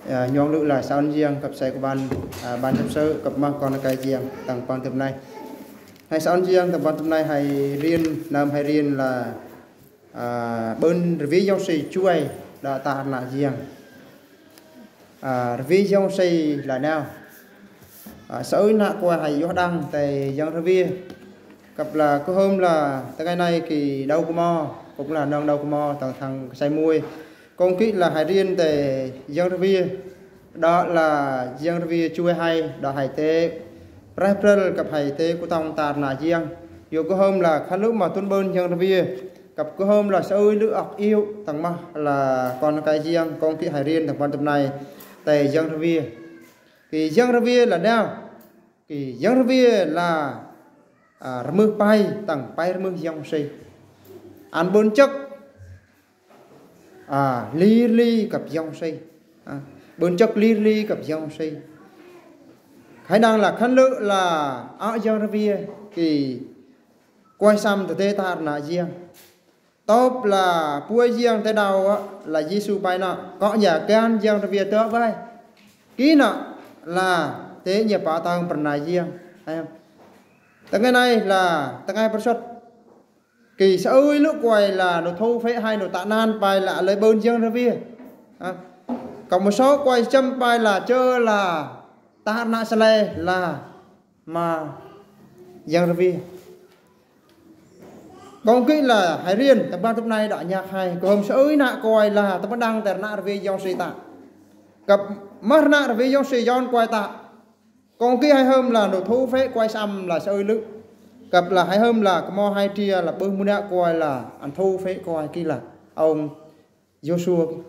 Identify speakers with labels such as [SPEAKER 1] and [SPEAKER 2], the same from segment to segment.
[SPEAKER 1] nhong lự là sao riêng cặp xe của ban chấp sự cặp mang con cái riêng tầng quan tập này hay sao riêng tầng quan tập này hay riêng nam hay riêng là bên ví dòng sĩ chuối đã ta là riêng ví dòng sĩ là nào sở nạ qua hay gió đăng tại dân revie cặp là có hôm là tới ngày nay thì đâu có mò cũng là nâng đâu có mò thằng say muôi công kích là hải riêng tại dân revie đó là dân revie chui hay đó hải tế April cặp hải tế của tông tạt là riêng dù có hôm là khá lúc mà tuân bơn dân revie cặp có hôm là sẽ ơi lữ ọc yêu thằng mà là con cái riêng công kích hải riêng thằng quan tâm này tại dân revie thì dân revie là nào thì dân revie là mưa bay tầng bay mưa dòng xây ăn bốn chất ly ly cặp dòng xây bốn chất ly ly cặp dòng xây khả năng là khăn lự là ở dân revie thì quay xăm từ thế ta là riêng top là bùi riêng tới đầu là Giêsu bay nọ có nhà can dân revie tớ với ký nọ là thế nhập bảo tàng phần này riêng em tới ngày nay là tới ngày xuất kỳ sẽ ơi lúc quay là nó thu phế hai nó tạ nan bài là lấy bơn dương revie còn một số quay châm bài là chơi là ta nạ sale là mà dương revie còn cái là hải riêng tập ban hôm nay đã nhạc hay còn hôm sẽ ơi nạ quay là tập đăng tại nạ revie dòng suy tạ cặp mất nạ revie dòng suy dòng quay tạ còn cái hai hôm là nó thu phế quay xăm là sẽ ơi lức cặp là hai hôm là có hai tia là bơm mua nạ coi là ăn thu phế coi kia là ông Joshua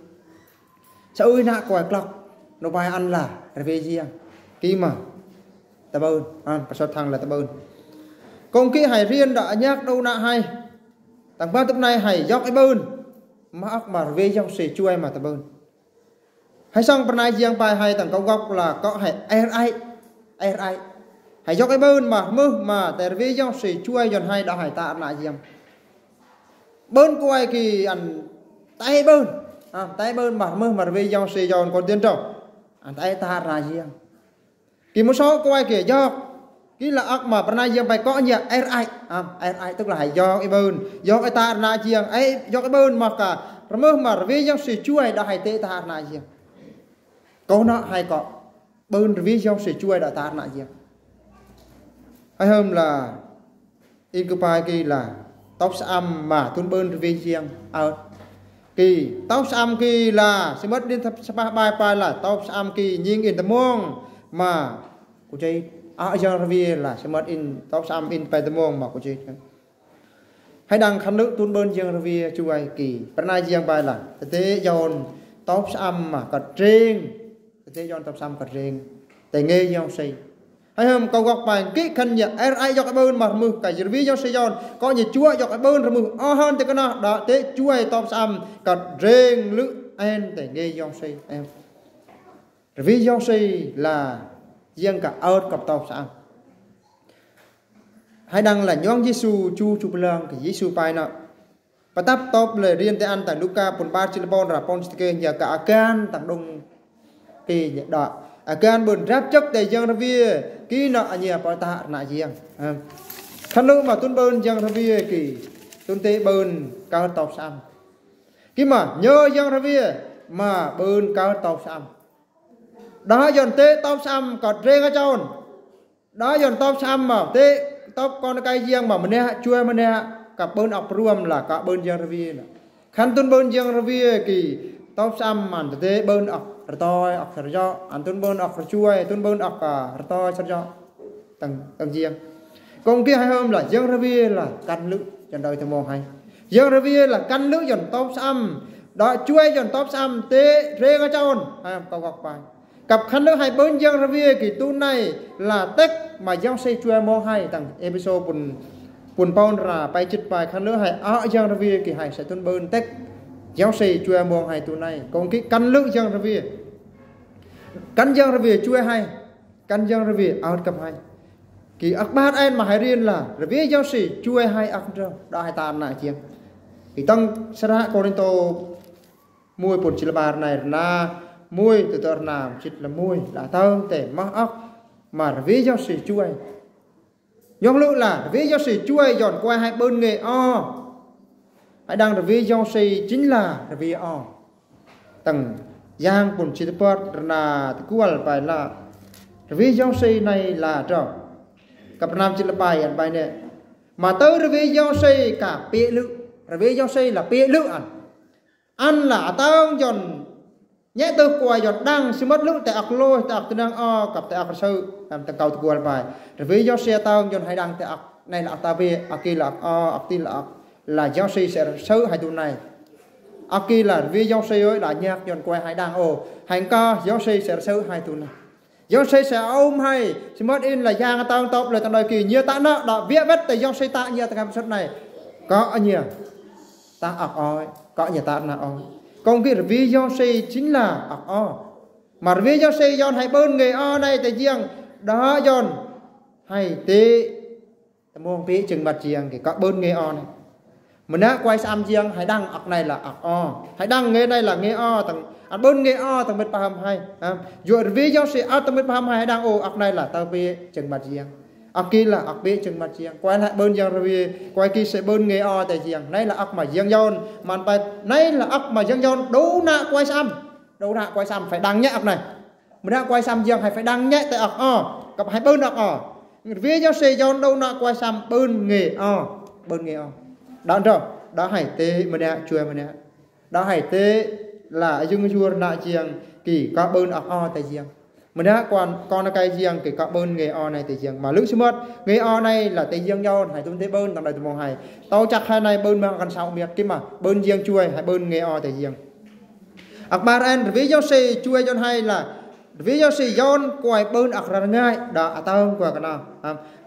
[SPEAKER 1] sẽ ơi nạ coi clock nó bài ăn là về riêng kia mà ta bơn và sao thằng là ta bơn còn cái hải riêng đã nhắc đâu nạ hay tầng ba tập này hải dọc cái bơn mà ác mà về dòng xì chui mà ta bơn hay xong phần này riêng bài hay tầng câu góc là có hải ai hãy cho cái bơn mà mơ mà tại vì do sự chui dần hay đã hải tạ lại gì bơn quay kỳ ăn tay bơn mà mơ mà vì do sự dần còn tiến trọng ăn tay ta là gì kỳ một số quay kìa do ký là ác mà phần này riêng phải có nhỉ ai tức là hãy do cái bơn do cái ta là gì ấy do cái bơn mà cả mơ mà vì do sự chui đã hải tệ ta là gì câu nó hay có bơn vì do sự chui đã ta là gì hay hôm là incubai kỳ là tóc âm mà tuân bơn vì riêng kỳ tóc âm kỳ là sẽ mất đến bài bài là tóc âm kỳ nhưng in tầm mong mà của chị ở dân revie là sẽ mất in tóc âm in bài tầm mong mà của chị hay đăng khăn nước tuân bơn dân revie chui kỳ bên này riêng bài là thế dồn tóc âm mà cật riêng thế dồn tóc âm cật riêng tại nghe nhau xây hay hôm câu gọc bài kỹ khăn nhật ai cho cái bơn mà mực cái gì ví do xây giòn có nhiệt chúa cho cái bơn rồi mực hơn thì cái nào đó thế chúa top xăm cật rèn lự em để nghe do xây em ví do xây là riêng cả ớt cặp top xăm hay đăng là nhóm Giêsu chu lăng cái Giêsu bài nọ và tắp top lời riêng tới ăn tại Luca 13 chữ bon là pon nhờ cả can tặng đông kỳ nhật đỏ can bồn ráp chất để dân ra vía kỹ nọ nhiều bảo tạ nạ riêng khăn lúc mà tuân bơn dân ra vía kỳ tuân tế bơn cao tàu xăm kỹ mà nhớ dân ra vía mà bơn cao tàu xăm đó dần tế tàu xăm cọt rê cái chôn đó dần tàu xăm mà tế tàu con cái riêng mà mình nè chua mình nè cặp bơn ọc ruộng là cả bơn dân ra vía khăn tuân bơn dân ra vía kỳ tàu xăm mà tế bơn ọc tôi ọc sờ do anh tuân bơn ọc chui tuân bơn ọc tôi sờ do tầng riêng còn kia hai hôm là dân revie là căn lữ dần đời thì mong hay dân revie là căn lữ dần top xăm đó chui dần top xăm tế rê nga chôn hay câu gọc bài cặp khăn lữ hai bên dân revie kỳ tu này là tết mà dân xây chui mong hay tầng episode buồn pon là bay chích bài khăn lữ hai ở dân revie kỳ hai sẽ tuân bơn tết giáo sĩ chui mong hay tu này còn cái căn lữ dân revie căn dân revie chui hay căn dân revie out cặp hay kỳ ác bát anh mà hay riêng là revie giáo sĩ chui hay ác trâu đó hai ta lại chiang kỳ tăng sa ra Corinto mùi bột chỉ là bà này là mùi từ tờ nào chít là mùi là tao để mắc ốc mà ví do sĩ chuối nhong lũ là ví do sĩ chuối dọn qua hai bên nghề o hãy đăng được ví do sĩ chính là ví o tầng giang bùn chỉ bớt là cual phải là ví do sĩ này là trò cặp nam chỉ là bài này mà tới ví do sĩ cả bịa lự ví do sĩ là bịa lự ăn là tao dọn nhẹ từ quay giọt đăng xin mất lúc tại ạc lôi tại ạc đang o cặp tại ạc sư làm tại cầu từ quay bài rồi với do xe tao dọn hay đăng tại ạc này là ạc ta về ạc kia là ạc o ạc tin là do xe sẽ sư hai tuần này ạc kia là vì do xe ấy là nhạc dọn quay hay đăng ồ hành ca do xe sẽ sư hai tuần này do xe sẽ ôm hay xin mất in là giang tao top lời tao nói kỳ nhiều ta nợ đã viết vết tại do xe ta nhiều tại cái này có nhiều ta ạc oi có nhiều ta là oi còn cái ví do xây chính là ạc o mà ví do xây dọn hay bên nghề o này tại riêng đó dọn hay tê muông phí chừng mặt riêng thì có bên nghề o này mình đã quay xăm riêng hãy đăng ạc này là ạc o hãy đăng nghề này là nghề o tầng bên nghề o tầng bên ba hầm hay dù ví do xây o tầng bên ba hầm hay đăng ô ạc này là tao phí chừng mặt riêng ạc kia là ạc phí chừng mặt riêng quay lại bên riêng rồi quay kia sẽ bên nghề o tại riêng này là ạc mà riêng dọn mà phải này là ạc mà riêng dọn đấu nạ quay xăm phải đăng nhẹ ạc này mình đã quay xăm riêng phải đăng nhẹ tại ạc o cặp hai bên ạc o ví do xây dọn đấu nạ quay xăm bên nghề o đó rồi đó hay tê mà nè chùa mà nè đó hay tê là dương chùa nạ riêng kỳ có bên ạc o tại riêng mình đã còn cái riêng cái các bên nghề o này thì riêng mà lúc xưa mất nghề o này là tây riêng nhau hay tuân thế bên tầng này tụi mong hay tao chắc hai này bên mà gần sau miệt cái mà bên riêng chui hay bên nghề o thì riêng akbaran ví dụ si chui cho hay là ví dụ si yon quay bên akran ngay đã tao qua cái nào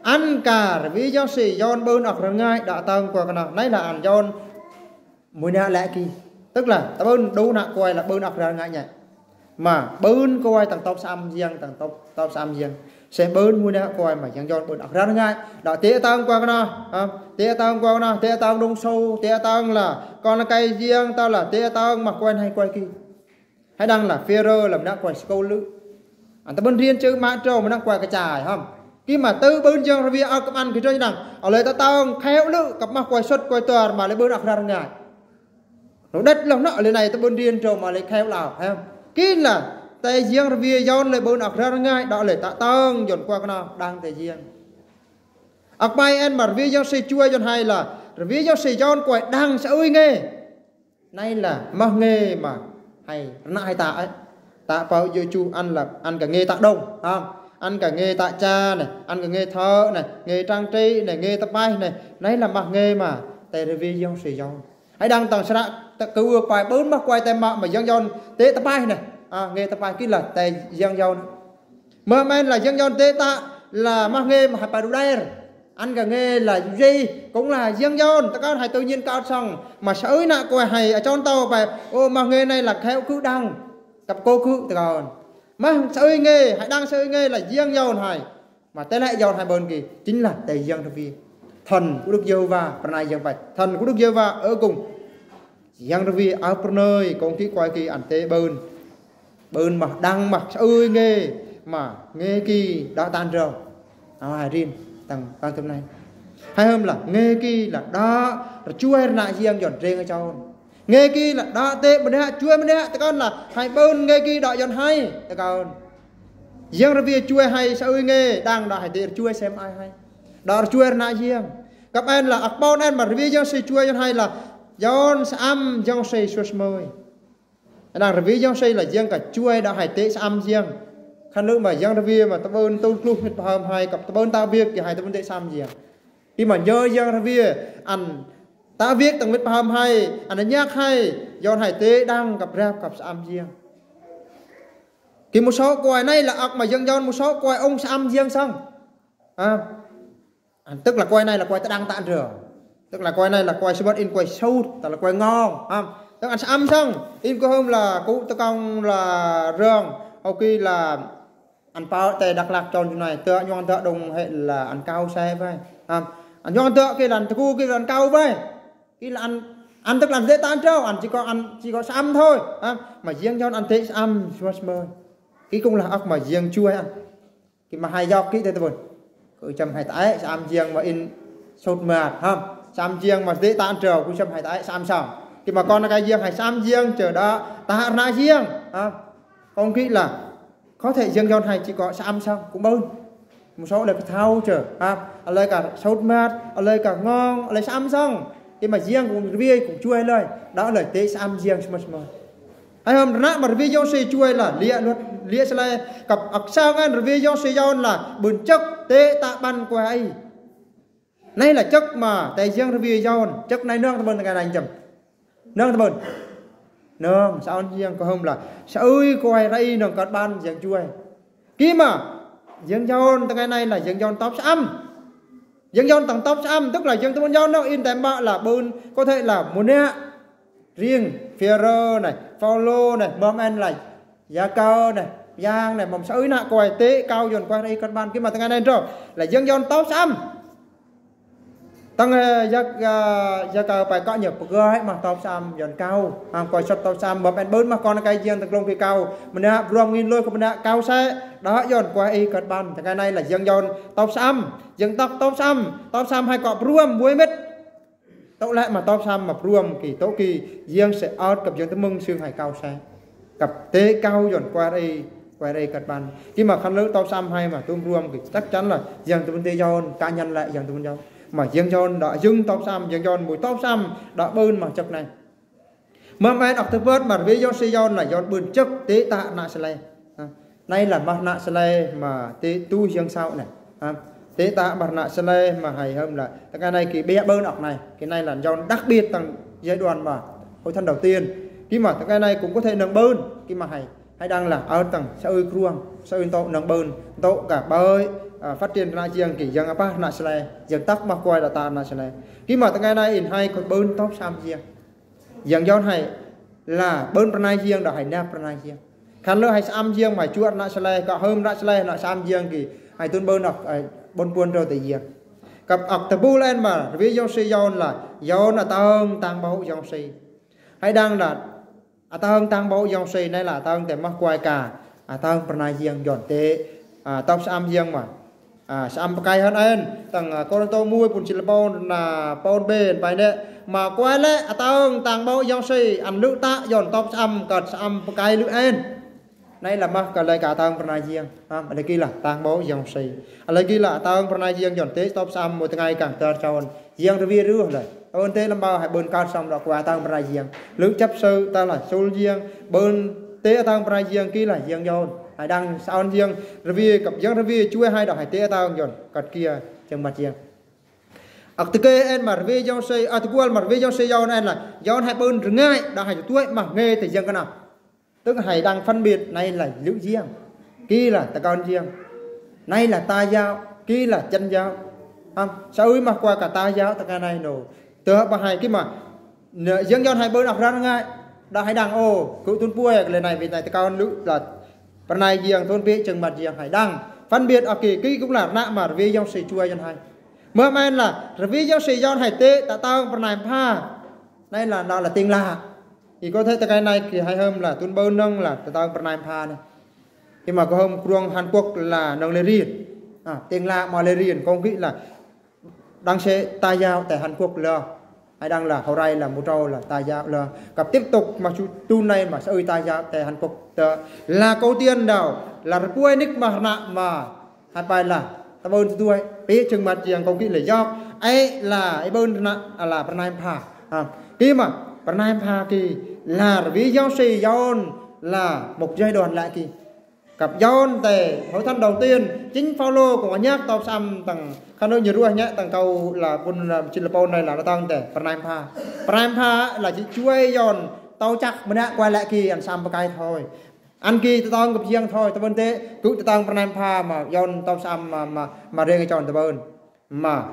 [SPEAKER 1] ăn cả ví dụ si yon bên akran ngay đã tao qua cái nào này là ăn yon mùi nạ lẽ kỳ tức là tao bên đâu nạ quay là bên akran ngay nhỉ mà bên coi tầng top xăm riêng tầng top xăm riêng sẽ bên mua nè coi mà chẳng chọn bên đặt ra ngay đó tía tao qua cái nào tía tao qua cái nào tía tao đông sâu tía tao là con là cây riêng tao là tía tao mà quen hay quay kia hay đang là phê làm đã quay câu lư tao bên riêng chứ mà trâu mà đang quay cái chài không khi mà từ bên riêng rồi ao cầm ăn cái chơi đằng ở đây tao khéo lư cặp mà quay xuất quay toàn mà lấy bên đặt ra ngay nó đất lòng nọ lên này tao bên riêng trâu mà lấy khéo lào thấy không kia là tay riêng vì dọn lại bên ạc ra ngay đó lại tạ tông dọn qua cái nào đang tay riêng ạc bay em mà vì do xây chui dọn hay là vì do xây dọn quay đang sẽ ơi nghe nay là mà nghề mà hay nãy hay tạ ấy tạ bao giờ chu ăn là ăn cả nghề tạ đông không ăn cả nghề tạ cha này ăn cả nghề thợ này nghề trang trí này nghề tập bay này nay là mà nghề mà tay vì do xây dọn hãy đăng tầng sẽ cứ quay bốn mà quay tay mà dân dọn tế tập bay này nghề tập bài kia là tay dân dọn mà men là dân dọn tế ta là mà nghề mà phải đủ đây ăn cả nghề là gì cũng là dân dọn ta có hay tự nhiên cao xong mà sới nạ coi hay ở trong tàu phải ô mà nghề này là khéo cứ đăng cặp cô cứ còn mà sới nghề hãy đăng sới nghề là dân dọn hay mà tên lại dọn hai bên kì chính là tay dân vì thần của Đức Giê-hô-va và này dân phải thần của Đức Giê-hô-va ở cùng dân vì ở nơi con khi quay kỳ ảnh tế bên mà đăng mà ơi nghề mà nghề kỳ đã tan rồi ai riêng tầng quan tâm này hay hơn là nghề kỳ là đó rồi chui lại riêng dọn riêng ở cho nghề kỳ là đó tệ bên đây chui bên đây con là hai bên nghề kỳ đó dọn hay con riêng rồi vì chui hay sao ơi nghề đang đó hai tệ chui xem ai hay đó chui lại riêng các em là akbon em mà vì do xây chui dọn hay là dọn âm dọn xây suốt môi đang ví dụ xây là riêng cả chuối đã hải tế xăm riêng khăn nước mà riêng review mà tao bên tôi luôn hết hầm hai cặp tao bên tao viết thì hai tao bên tế xăm riêng khi mà nhớ riêng review ăn tao viết tao biết hầm hay ăn nhắc hay do hải tế đang gặp ra cặp xăm riêng thì một số quài này là ọc mà dân dân một số quài ông xăm riêng xong tức là quài này là quài ta đang tạm rửa tức là quài này là quài smart in quài sâu là quài ngon tức ăn xăm xong in có hôm là cụ tao công là rương sau khi là ăn bao tè đặc lạc tròn này tựa nhon tựa đồng hệ là ăn cao xe vậy ăn nhon tựa kia là cu kia là ăn cao vậy kia là ăn tức là dễ tan trâu ăn chỉ có xăm thôi mà riêng cho ăn thế xăm mơ cái cũng là ốc mà riêng chui ăn cái mà hai dọc kỹ thế thôi cứ chăm hai tái xăm riêng mà in sốt mệt không xăm riêng mà dễ tan trâu cũng chăm hai tái xăm xong cái mà con cái riêng hay xăm riêng chờ đó ta ra riêng không kỹ là có thể riêng cho hay chỉ có xăm xong cũng bơn một số là cái thau chờ ở đây cả sốt mát ở đây cả ngon ở đây xăm xong cái mà riêng cũng vi cũng chui lời đó là tế xăm riêng mà hay hôm nãy mà vi do xì chui là lia luôn lia sẽ lại cặp sao ngay vi do xì do là bùn chất tế tạ ban quay này là chất mà tại riêng vi do chất này nương bên cái này chậm nương bên nương sao riêng có hôm là sao ơi quay đây nương cắt ban riêng chui kia mà riêng do cái này là riêng do top xăm dân dân tầng top xăm tức là dân tôn dân nó in tem bạ là bơn có thể là một nè riêng Ferrer này Paulo này Moment này giá cao này giang này mầm sợi nạ quài tế cao dồn qua đây con ban cái mà thằng này rồi là dân dân top xăm tăng giá cao phải có nhiều gơi mà top xăm dồn cao coi shot top xăm Moment bơn mà con cái riêng thằng lông thì cao mình đã rong in lôi của mình đã cao xe đó dồn qua đây con ban thằng này là dân dân top xăm dân top xăm hay cọp ruộng muối mít tấu lại mà top xăm mà ruộng kỳ tấu kỳ riêng sẽ out cặp dân tới mừng xương hải cao xe cặp tế cao dồn qua đây cật bàn khi mà khăn lỡ top xăm hay mà tôm ruộng thì chắc chắn là dân tới tê giòn cá nhân lại dân tới giòn mà dân giòn đã dưng top xăm dân giòn mùi top xăm đã bơn mà chọc này mà mẹ đọc thứ bớt mà với giòn xì giòn là giòn bơn chất tế tạ nạ xe lê này là mặt nạ xe lê mà tế tu riêng sau này tế tạ mặt nạ xe lê mà hay hơn là cái này cái bé bơn đọc này cái này là giòn đặc biệt tầng giai đoạn mà hội thân đầu tiên khi mà cái này cũng có thể nâng bơn khi mà hay đang là ở tầng sao ơi kruông sao ơi tộ nâng bơn tộ cả bơi phát triển ra riêng kỳ dân apa nạ xe lê dân tắc mà quay là ta nạ xe lê khi mà cái này in hay còn bơn top xăm riêng dân giòn hay là bơn pranay riêng đó hay nạp pranay riêng khăn lỡ hay xăm riêng mà chuột nạ xe lê cả hôm nạ xe lê nạ xăm riêng kỳ hay tuân bơn đọc bôn buôn rồi tự nhiên cặp ọc tập bu lên mà với dòng si dòng là tăng báu dòng si hay đang là tăng báu dòng si này là tăng để mắc quay cả tăng pranay riêng dọn tế tóc xăm riêng mà xăm cây hơn anh tầng con tô mui bùn chìl bôn là bôn bền bài nè mà quay lẽ tăng báu dòng si ăn lữ tạ dọn tóc xăm cật xăm cây lữ anh này là mắc cả lời cả tăng pranay riêng ở đây kia là tăng báu dòng si ở đây kia là tăng pranay riêng dọn tế tóc xăm một ngày càng tơ tròn riêng rồi rửa rồi ơn thế làm bao hay bơn cao xong đó qua tăng pranay riêng lữ chấp sư ta là sol riêng bơn tế tăng pranay riêng kia là riêng dọn hay đang sao riêng rồi cặp riêng rồi chui hai đó hay tế tăng dọn cật kia chân mặt riêng ở từ kia em mà về dòng si từ qua mà về dòng si dọn này là dọn hai bơn rừng ngay đã hay tuổi mà nghe thì riêng cái nào tức là hay đang phân biệt này là lữ riêng kia là ta con riêng này là ta giáo kia là chân giáo sao mà qua cả ta giáo ta cái này nổ từ bà hai cái mà riêng do hai bên đọc ra ngay đã hay đang cứ tuân bùi cái này vì này ta con lữ là phần này riêng thôn biết chừng mặt riêng hay đang phân biệt ở kỳ kia cũng là nạ mà vì dòng sĩ chui chân hai mơ men là vì dòng sĩ do hay tê ta tao phần này pha đây là đó là tiếng lạ thì có thể cái này thì hay hơn là tuân bơ nâng là tao phần này pha này nhưng mà có hôm kruông Hàn Quốc là nâng lê riêng tiếng lạ mà lê riêng không nghĩ là đang sẽ ta giao tại Hàn Quốc là hay đang là hậu đây là một trâu là ta giao là gặp tiếp tục mà tu này mà sẽ ơi ta giao tại Hàn Quốc là câu tiên nào là quay nick mà nạ mà hai bài là ta bơn tôi biết chừng mặt riêng không nghĩ là do ấy là ấy bơn nạ là phần này pha khi mà phần này pha thì là vì giáo sĩ giòn là một giai đoạn lại kỳ cặp giòn tề hội thân đầu tiên chính Paulo của nhắc tàu xăm tầng khăn đôi nhiều ruồi nhé tầng cầu là quân Chilapon này là nó tăng tề Prime pha là chỉ chui giòn tàu chắc mình đã quay lại kỳ ăn xăm cái thôi ăn kỳ tao tăng gặp riêng thôi tao bên thế cứ tao tăng Prime pha mà giòn tàu xăm mà riêng cái tròn tao bên mà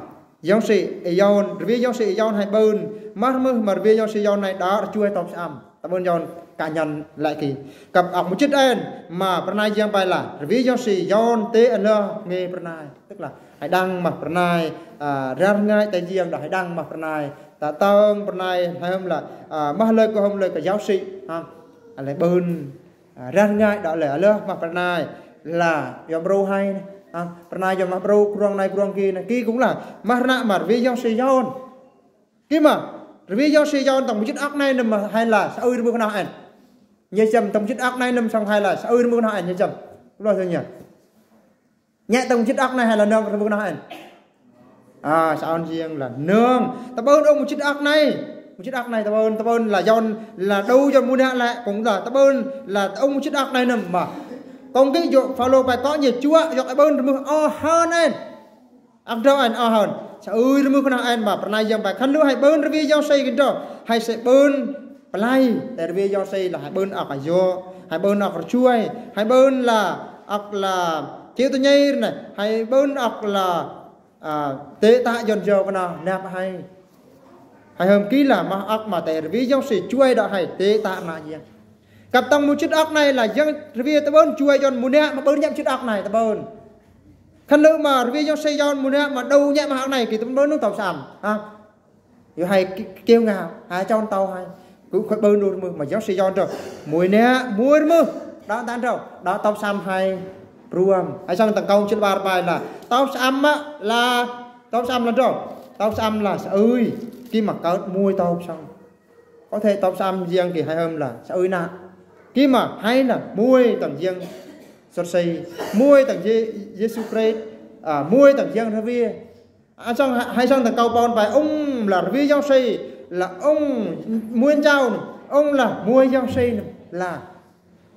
[SPEAKER 1] giáo sĩ giòn vì giáo sĩ giòn hai bên mà vì giáo sĩ giòn này đó chui tàu xăm tao bên giòn cá nhân lại kỳ cặp học một chút em mà pranay giang bài là vì giáo sĩ giòn tế anh nghe pranay tức là hãy đăng mà pranay ra ngay tại riêng đó hãy đăng mà pranay ta tông bên này hay hôm là mà lời của hôm lời của giáo sĩ lại bơn ra ngay đó là lơ mà bên này là dòng râu hay bên này dòng râu kurang này kurang kia cũng là mà vì giáo sĩ John kia mà vì giáo sĩ John tổng chức ác này mà hay là sao ơi được nào anh nhớ chậm tổng chức ác này nằm xong hay là sao ơi được nào anh nhớ chậm rồi thôi nhỉ nhẹ tổng chức ác này hay là nương được nào anh sao anh riêng là nương ta bơn ông một chiếc ác này ta bơn là John là đâu cho muốn hạ lại cũng là ta bơn là ông một chiếc ác này nằm mà còn cái dụ Phaolô phải có nhiệt chúa dọc cái bơn mưa hơn anh ăn đâu anh hơn sao ơi mưa con anh mà này giờ phải khăn lúa hay bơn vì giao xây cái đó hay sẽ bơn play để vì giao xây là hay bơn ở cái vô hay bơn ở chuối hay bơn là chiếu tôi nhây này hay bơn là tế tạ dần dần cái nào nạp hay hôm ký là mà ác mà tại vì giáo sĩ chuối đã hay tế tạ là gì cặp tông một chiếc ác này là dân vì ta bơn chuối dần muốn nè mà bơn nhậm chiếc ác này ta bơn khăn lỡ mà vì giáo sĩ dần muốn nè mà đâu nhậm ác này thì ta bơn nước tàu sầm rồi hay kêu ngào hai trong tàu hay cứ phải bơn luôn mà giáo sĩ dần rồi mùi nè mùi mưa đó tan rồi đó tàu sầm hay ruộng hay xong tầng công trên ba bài là tàu xăm là tàu xăm là rồi tàu xăm là ơi khi mà có mùi tàu xong có thể tàu xăm riêng thì hay hơn là ơi nè khi mà hay là mùi tầng riêng xuất xây mùi tầng Giêsu Christ mùi tầng riêng thế vi xong hay xong tầng câu bon bài ông là vi giáo sĩ là ông mùi trao ông là mùi giáo sĩ là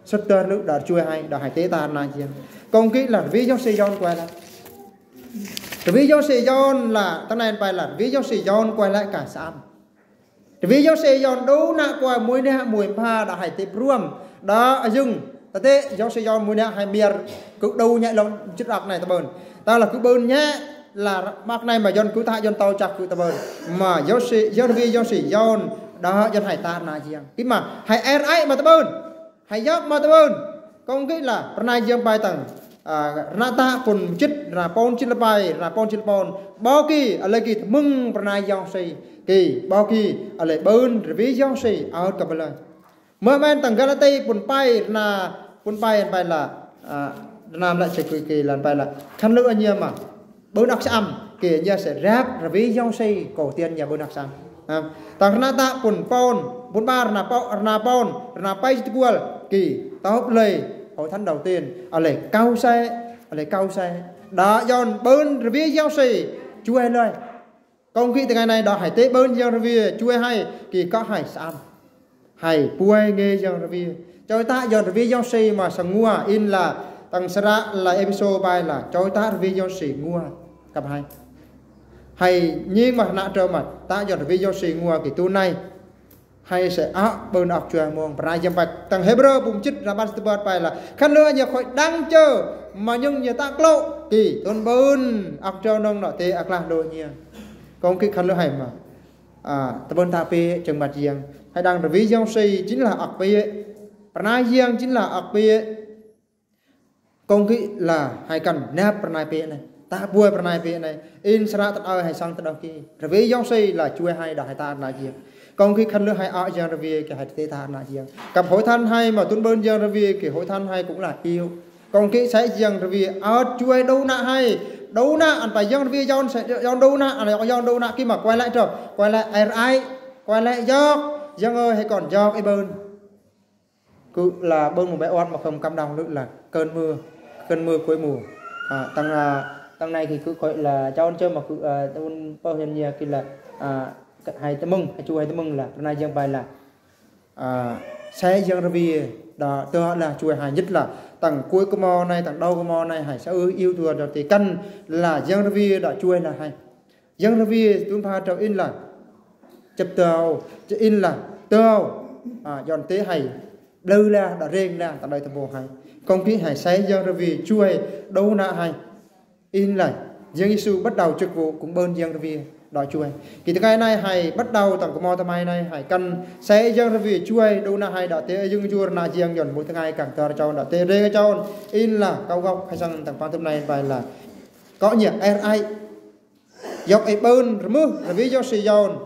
[SPEAKER 1] xuất tơ nước đã chui hay đã hải tế ta là gì công kỹ là ví giáo sĩ John quay lại ví giáo sĩ John là tăng này phải là ví giáo sĩ John quay lại cả sam ví giáo sĩ John đấu nạ qua mùi nè mùi pa đã hải tế pruam đó dừng ta thế giáo sĩ John mùi nè hải mier cứ đâu nhẹ lòng chích ạc này ta bơn ta là cứ bơn nhé là mắc này mà John cứ ta John tàu chặt cứ ta bơn mà giáo sĩ John đó John hải ta là gì cái mà hải er ai mà ta bơn hay giấc mà tôi ơn công cái là nay dương bài tầng nata phun chích là pon chích bài là pon chích pon bao kỳ ở đây kỳ mừng nay giông si kỳ bao kỳ ở đây bơn vì giông si ở cặp lời มื่อ men tầng galati phun bay là làm lại sẽ kỳ làm bài là khăn lưỡi nhiều mà bơn đặc sam kỳ nhà sẽ rap rồi vì giông si cổ tiền nhà bơn đặc sam tầng nata phun ba là bay chuột kỳ tao lời hội thánh đầu tiên ở lệ cao xe đó John bơn review giáo sĩ chú em ơi công khi từ ngày này đó hải tế bơn giáo review chú em hay kỳ có hải sam hải puai nghe giáo review cho ta John review giáo sĩ mà sang ngua in là tăng sara là episode bài là cho ta review giáo sĩ ngua cặp hai hay nhưng mà nãy trở mặt ta John review giáo sĩ ngua kỳ tu này hay sẽ bơn ọc chùa muông và dân bạch tầng Hebrew bùng chích ra ban steward bài là khăn lửa nhà khỏi đang chờ mà nhưng nhà ta lộ kỳ tôn bơn ọc cho nông nọ tê ạc là đồ nhiều còn cái khăn lửa hay mà ta bơn ta phê chừng mặt riêng hay đang rồi ví dòng xây chính là ọc phê và nai riêng chính là ọc phê còn cái là hay cần nếp và nai phê này ta bùi và nai phê này in sara tật ơi hay sang tật đâu kia rồi ví dòng xây là chui hay đã hay ta là riêng còn khi khăn lửa hay ở giang review cái hay tế tha là gì cặp hội thanh hay mà tuân bên giang review cái hội thanh hay cũng là yêu còn khi sẽ giang review ở chuối đâu nạ hay đâu nạ anh phải giang review giang sẽ giang đâu nạ anh phải giang đâu nạ khi mà quay lại rồi quay lại ai quay lại giang ơi hay còn giang cái bên cứ là bên một bé oan mà không cam đồng nữa là cơn mưa cuối mùa tăng này thì cứ gọi là cho chơi mà cứ bao nhiêu nhiều kia là hay ta mừng hay chui hay ta mừng là nay dân bài là sẽ dân ra vì đó tôi là chui hay nhất là tầng cuối của mò này tầng đầu của mò này hay sẽ yêu thương rồi thì căn là dân ra vì đã chui là hay dân ra vì chúng ta trở in là chụp tàu in là tàu dọn tế hay đâu là đã rèn ra tại đây thằng bồ hay công ký hay sẽ dân ra vì chui đâu nạ hay in là dân Giêsu bắt đầu chức vụ cũng bên dân ra vì đòi chui kỳ từ ngày này hay bắt đầu tầng của mò tham này hay cần sẽ dân ra vì chui đâu na hay đã tế dương chua na giang dần mỗi ngày càng tờ cho đã tế rê cho in là cao góc hay sang tầng phan này bài là có nhiều ai dọc ấy bơn mưa là vì do sử dụng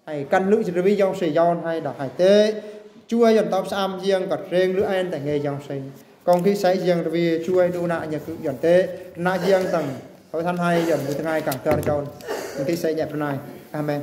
[SPEAKER 1] hay căn lưỡi review dòng sài giòn hay đỏ hải tế chui dần top sam riêng còn riêng lưỡi anh tại nghề dòng sài còn khi xây riêng review chui đu nạ nhật dần tế nạ riêng tầng hồi than hay dần từ ngày càng tơ tròn khi xây nhẹ này amen.